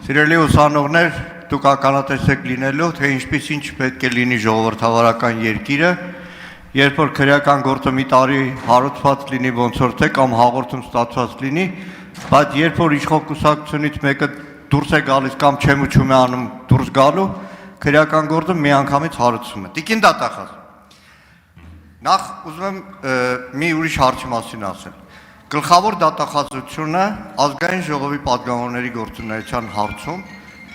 Սիրելի ուսանողներ, դուք ականատեսեք լինելու, թե ինչպես ինչ պետք է լինի ժողովրդավարական երկիրը, երբ որ քրեական գործը մի տարի հարուցված լինի ոնց որ թե կամ հաղորդում ստացված լինի, բայց երբ որ իշխող կուսակցությունից մեկը դուրս է գալիս կամ չեմուչում է անում դուրս գալու, քրեական գործը միանգամից հարուցվում է։ Տիկին դատախազ։ Նախ ուզում եմ մի ուրիշ հարցի մասին ասել։ Գլխավոր դատախազությունը ազգային ժողովի պատգամավորների գործունեության հարցում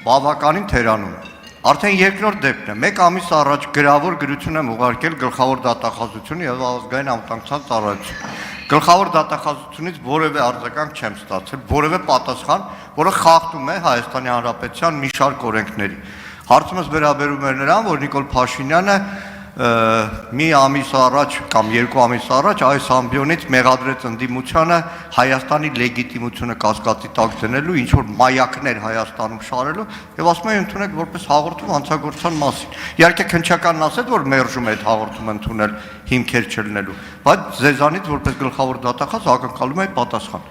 բավականին թերանում է։ Արդեն երկրորդ դեպքն է։ Մեկ ամիս առաջ գրավոր գրություն եմ ուղարկել գլխավոր դատախազությունը եւ ազգային անվտանգության ծառայություն։ Գլխավոր դատախազությունից որևէ արձագանք չեմ ստացել, որևէ պատասխան, որը խախտում է Հայաստանի Հանրապետության մի շարք օրենքների։ Հարցումս վերաբերում է նրան, որ Նիկոլ Փաշինյանը մի ամիս առաջ կամ երկու ամիս առաջ այս ամբիոնից մեղադրեց ընդդիմությանը Հայաստանի լեգիտիմությունը կասկածի տակ դնելու, ինչ որ մայակներ Հայաստանում շարելու եւ ասում են ընդունեք որպես հաղորդում հանցագործության մասին։ Իհարկե քննչականն ասեց, որ մերժում է այդ հաղորդումը ընդունել հիմքեր չլինելու, բայց ձեզանից որպես գլխավոր դատախազ ակնկալում եմ պատասխան։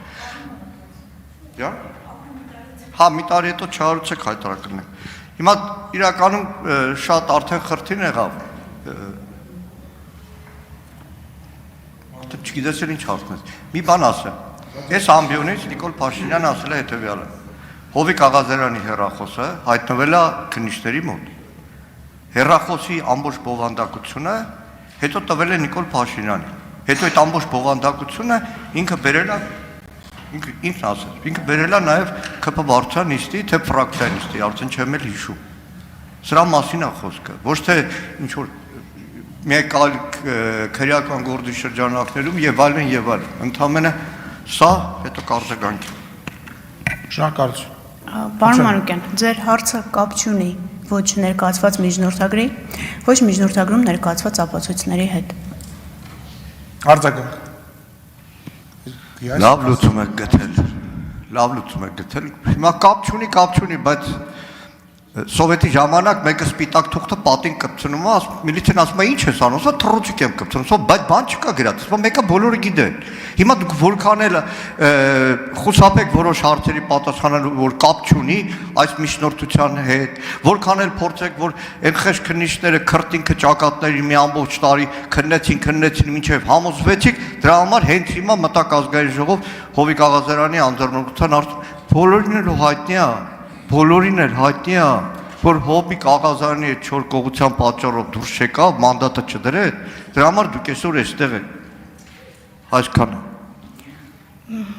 Հա, մի տարի հետո չհարուցեք հայտարարենք։ Հիմա իրականում շատ արդեն խրթին եղավ։ Չգիտես ինչ հարցնես։ Մի բան ասեմ։ Այս ամբիոնից Նիկոլ Փաշինյանը ասել է հետևյալը. Հովիկ Աղազարյանի հեռախոսը հայտնվել է քննիչների մոտ։ Հեռախոսի ամբողջ բովանդակությունը հետո տվել է Նիկոլ Փաշինյանին։ Հետո այդ ամբողջ բովանդակությունը ինքը բերել է ինքն ասել։ Ինքը բերել է նաև ԿՊ վարչության նիստի, թե ֆրակցիայի նիստի, արդեն չեմ էլ հիշում։ Սրա մասին է խոսքը։ Ոչ թե ինչ որ մեկ այլ քրեական գործի շրջանակներում եւ այլն, ընդամենը սա հետո կարձագանք։ Շնորհակալություն։ Պարոն Մանուկյան, ձեր հարցը կապ չունի ոչ ներկայացված միջնորդագրի, ոչ միջնորդագրում ներկայացված ապացույցների հետ։ Արձագանք։ Լավ լուծում եք գտել։ Հիմա կապ չունի, բայց Սովետի ժամանակ մեկը սպիտակ թուղթը պատին կպցնում է, միլիցիան ասում է ինչ ես անում, ասա թռուցիկ եմ կպցնում, բայց բան չկա գրած, ասում մեկը բոլորը գիտեն։ Հիմա դուք որքան էլ խուսափեք որոշ հարցերի պատասխանելու, որ կապ չունի այս միջնորդության հետ, որքան էլ փորձեք, որ այն խեղճ քննիչները քրտինքը ճակատների մի ամբողջ տարի քննեցին մինչև համոզվեցիք, դրա համար հենց հիմա մտակ ազգային ժողով Հովիկ Աղազարյանի անձեռնունության հարց բոլորին էլ հայտնի է, որ Հովիկ Աղազարյանի այդ 4 կողության պատճառով դուրս չեկավ, մանդատը չդրեց, դրա համար դուք այսօր այստեղ եք։ Այսքանը։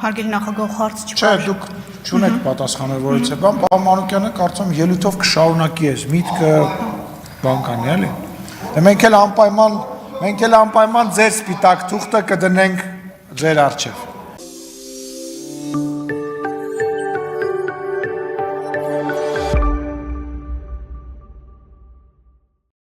Հարգելի նախագահ, հարց չկա։ Չէ, դուք չունեք պատասխանել որից է բան, պարոն Մանուկյանը կարծում ելույթով կշարունակի այս միտքը բան կանի, էլի։ Դե մենք էլ անպայման ձեր սպիտակ թուղթը կդնենք ձեր առջև։